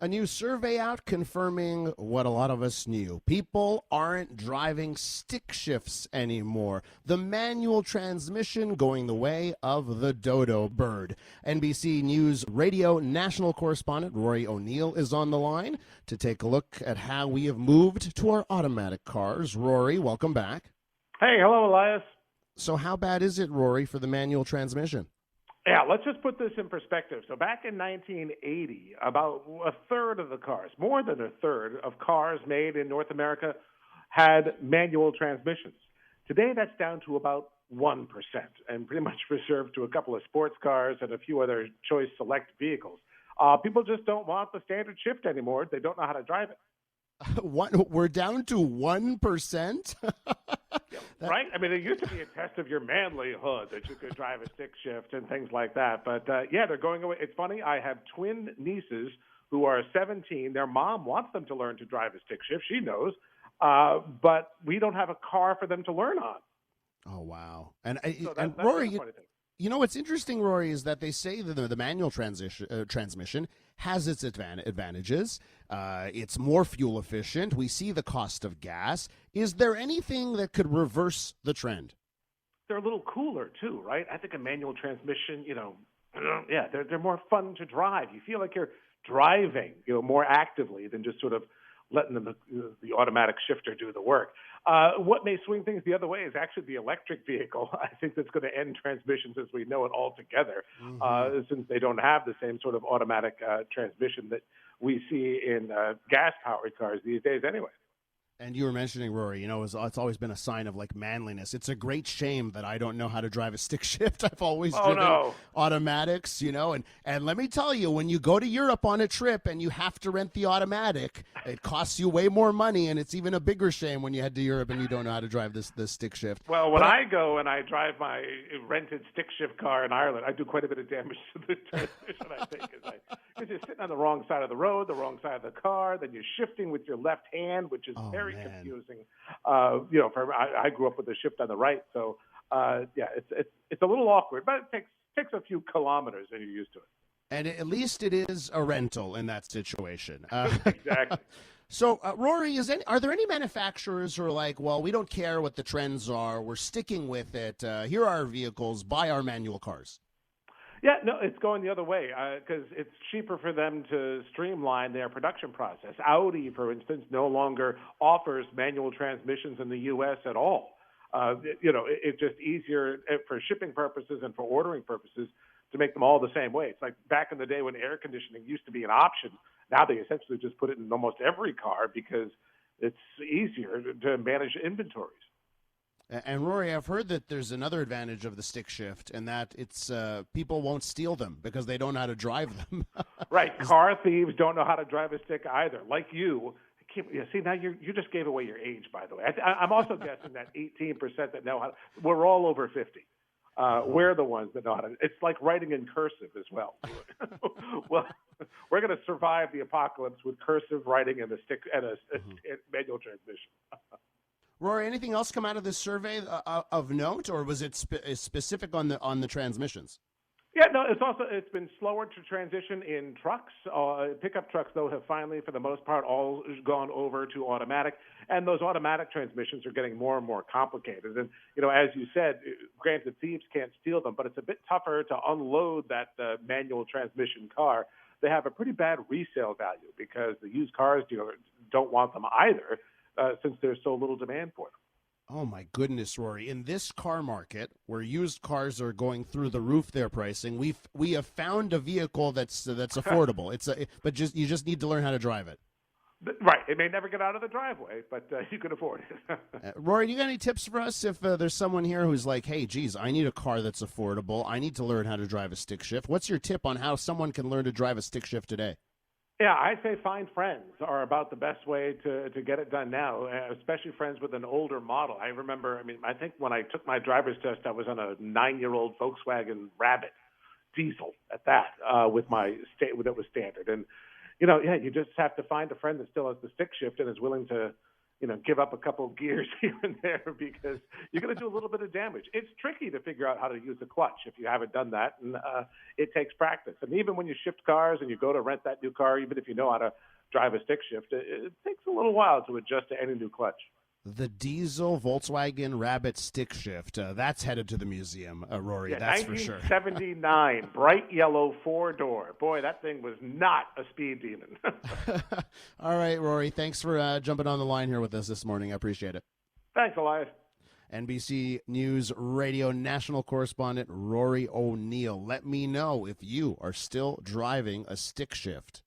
A new survey out confirming what a lot of us knew. People aren't driving stick shifts anymore. The manual transmission going the way of the dodo bird. NBC News radio national correspondent Rory O'Neill is on the line to take a look at how we have moved to our automatic cars. Rory, welcome back. Hey, hello, Elias. So how bad is it, Rory, for the manual transmission? Yeah, let's just put this in perspective. So back in 1980, about a third of the cars, more than a third of cars made in North America had manual transmissions. Today, that's down to about 1% and pretty much reserved to a couple of sports cars and a few other choice select vehicles. People just don't want the standard shift anymore. They don't know how to drive it. We're down to 1%? Right? I mean, it used to be a test of your manlyhood that you could drive a stick shift and things like that. But, yeah, they're going away. It's funny. I have twin nieces who are 17. Their mom wants them to learn to drive a stick shift. She knows. But we don't have a car for them to learn on. Oh, wow. So And that's Rory, the funny thing. you know what's interesting, Rory, is that they say that the manual transmission has its advantages. It's more fuel efficient. We see the cost of gas. Is there anything that could reverse the trend? They're a little cooler, too, right? I think a manual transmission, yeah, they're more fun to drive. You feel like you're driving, more actively than just sort of letting the automatic shifter do the work. What may swing things the other way is actually the electric vehicle. I think that's going to end transmissions as we know it altogether, since they don't have the same sort of automatic transmission that we see in gas-powered cars these days anyway. And you were mentioning, Rory, it's always been a sign of like manliness. It's a great shame that I don't know how to drive a stick shift. I've always driven automatics, and let me tell you, when you go to Europe on a trip and you have to rent the automatic, it costs you way more money, and it's even a bigger shame when you head to Europe and you don't know how to drive this stick shift. Well, when I go and I drive my rented stick shift car in Ireland, I do quite a bit of damage to the transmission, I think, because you're sitting on the wrong side of the road, the wrong side of the car, then you're shifting with your left hand, which is very confusing. I grew up with the shift on the right, so yeah, it's a little awkward, but it takes a few kilometers and you're used to it. And at least it is a rental in that situation. Exactly. So, Rory, are there any manufacturers who are like, well, we don't care what the trends are, we're sticking with it, here are our vehicles, buy our manual cars? Yeah, no, it's going the other way because it's cheaper for them to streamline their production process. Audi, for instance, no longer offers manual transmissions in the U.S. at all. It's just easier for shipping purposes and for ordering purposes to make them all the same way. It's like back in the day when air conditioning used to be an option. Now they essentially just put it in almost every car because it's easier to manage inventories. And Rory, I've heard that there's another advantage of the stick shift, and that it's people won't steal them because they don't know how to drive them. Right. Car thieves don't know how to drive a stick either. Like you. See, now you just gave away your age, by the way. I'm also guessing that 18% that know how to, we're all over 50. We're the ones that know how to. It's like writing in cursive as well. Well, we're going to survive the apocalypse with cursive writing and a manual transmission. Rory, anything else come out of this survey of note, or was it specific on the transmissions? Yeah, no, it's been slower to transition in trucks. Pickup trucks, though, have finally, for the most part, all gone over to automatic, and those automatic transmissions are getting more and more complicated. And as you said, granted, thieves can't steal them, but it's a bit tougher to unload that manual transmission car. They have a pretty bad resale value because the used cars dealers don't want them either. Since there's so little demand for them. Oh, my goodness, Rory. In this car market where used cars are going through the roof, their pricing, we have found a vehicle that's affordable. You just need to learn how to drive it. Right. It may never get out of the driveway, but you can afford it. Rory, do you got any tips for us if there's someone here who's like, hey, geez, I need a car that's affordable. I need to learn how to drive a stick shift. What's your tip on how someone can learn to drive a stick shift today? Yeah, I say find friends are about the best way to get it done now, especially friends with an older model. I think when I took my driver's test, I was on a 9-year-old Volkswagen Rabbit diesel at that with my that was standard. And, you just have to find a friend that still has the stick shift and is willing to, give up a couple of gears here and there because you're going to do a little bit of damage. It's tricky to figure out how to use the clutch if you haven't done that, and it takes practice. And even when you shift cars and you go to rent that new car, even if you know how to drive a stick shift, it takes a little while to adjust to any new clutch. The diesel Volkswagen Rabbit stick shift. That's headed to the museum, Rory. Yeah, that's for sure. 1979, bright yellow four-door. Boy, that thing was not a speed demon. All right, Rory. Thanks for jumping on the line here with us this morning. I appreciate it. Thanks, Elias. NBC News Radio national correspondent Rory O'Neill. Let me know if you are still driving a stick shift.